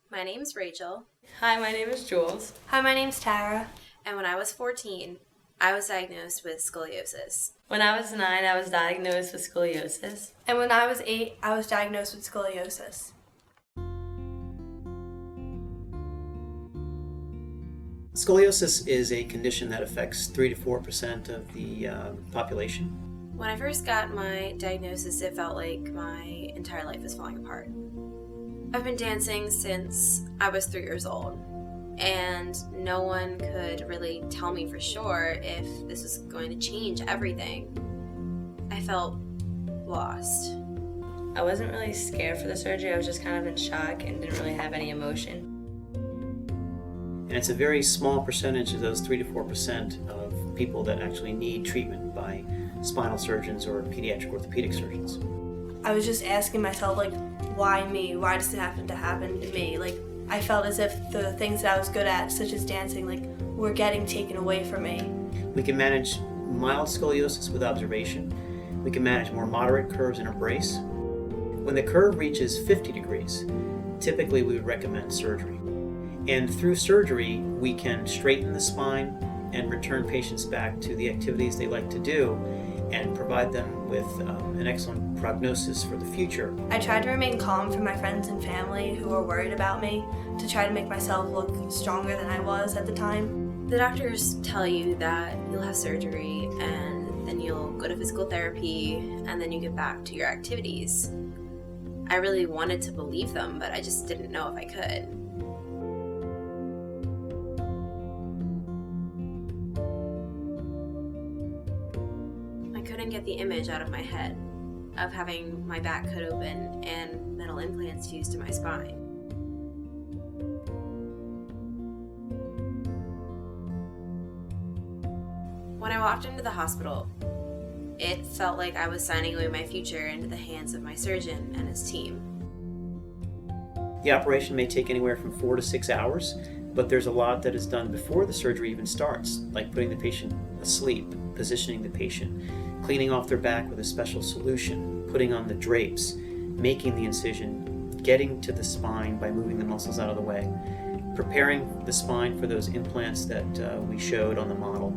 My name's Rachel, Hi, my name is Jules. Hi, my name's Tara. and when I was 14, I was diagnosed with scoliosis. When I was 9, I was diagnosed with scoliosis. And when I was 8, I was diagnosed with scoliosis. Scoliosis is a condition that affects 3 to 4% of the population. When I first got my diagnosis, it felt like my entire life was falling apart. I've been dancing since I was 3 years old, and no one could really tell me for sure if this was going to change everything. I felt lost. I wasn't really scared for the surgery. I was just kind of in shock and didn't really have any emotion. And it's a very small percentage of those 3 to 4% of people that actually need treatment by spinal surgeons or pediatric orthopedic surgeons. I was just asking myself, why me? Why does it happen to me? I felt as if the things that I was good at, such as dancing, were getting taken away from me. We can manage mild scoliosis with observation. We can manage more moderate curves in a brace. When the curve reaches 50 degrees, typically we would recommend surgery. And through surgery, we can straighten the spine and return patients back to the activities they like to do and provide them with an excellent prognosis for the future. I tried to remain calm for my friends and family who were worried about me, to try to make myself look stronger than I was at the time. The doctors tell you that you'll have surgery and then you'll go to physical therapy and then you get back to your activities. I really wanted to believe them, but I just didn't know if I could. I couldn't get the image out of my head of having my back cut open and metal implants fused to my spine. When I walked into the hospital, it felt like I was signing away my future into the hands of my surgeon and his team. The operation may take anywhere from 4 to 6 hours, but there's a lot that is done before the surgery even starts, like putting the patient asleep, positioning the patient, cleaning off their back with a special solution, putting on the drapes, making the incision, getting to the spine by moving the muscles out of the way, preparing the spine for those implants that we showed on the model,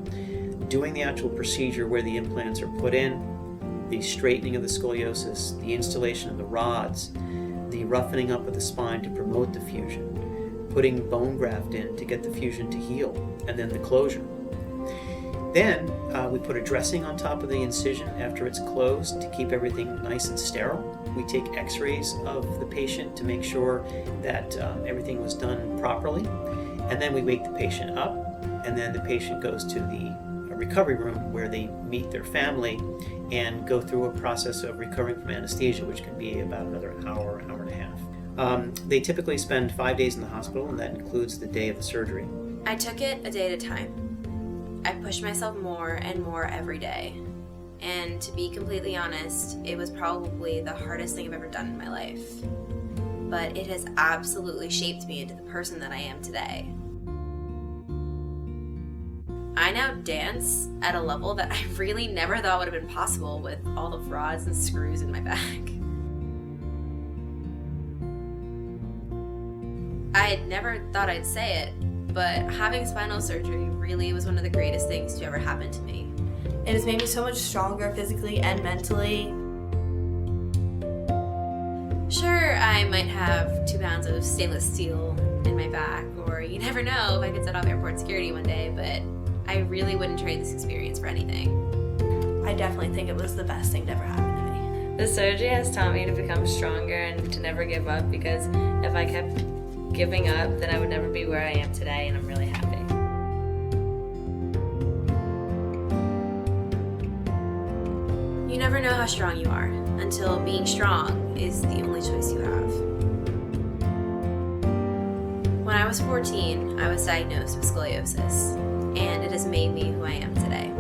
doing the actual procedure where the implants are put in, the straightening of the scoliosis, the installation of the rods, the roughening up of the spine to promote the fusion, putting bone graft in to get the fusion to heal, and then the closure. Then we put a dressing on top of the incision after it's closed to keep everything nice and sterile. We take x-rays of the patient to make sure that everything was done properly. And then we wake the patient up, and then the patient goes to the recovery room where they meet their family and go through a process of recovering from anesthesia, which can be about another hour, hour and a half. They typically spend 5 days in the hospital, and that includes the day of the surgery. I took it a day at a time. I pushed myself more and more every day. And to be completely honest, it was probably the hardest thing I've ever done in my life. But it has absolutely shaped me into the person that I am today. I now dance at a level that I really never thought would have been possible with all the rods and screws in my back. I had never thought I'd say it, but having spinal surgery really was one of the greatest things to ever happen to me. It has made me so much stronger physically and mentally. Sure, I might have 2 pounds of stainless steel in my back, or you never know if I could set off airport security one day, but I really wouldn't trade this experience for anything. I definitely think it was the best thing to ever happen to me. The surgery has taught me to become stronger and to never give up, because if I kept giving up, then I would never be where I am today, and I'm really happy. You never know how strong you are until being strong is the only choice you have. When I was 14, I was diagnosed with scoliosis, and it has made me who I am today.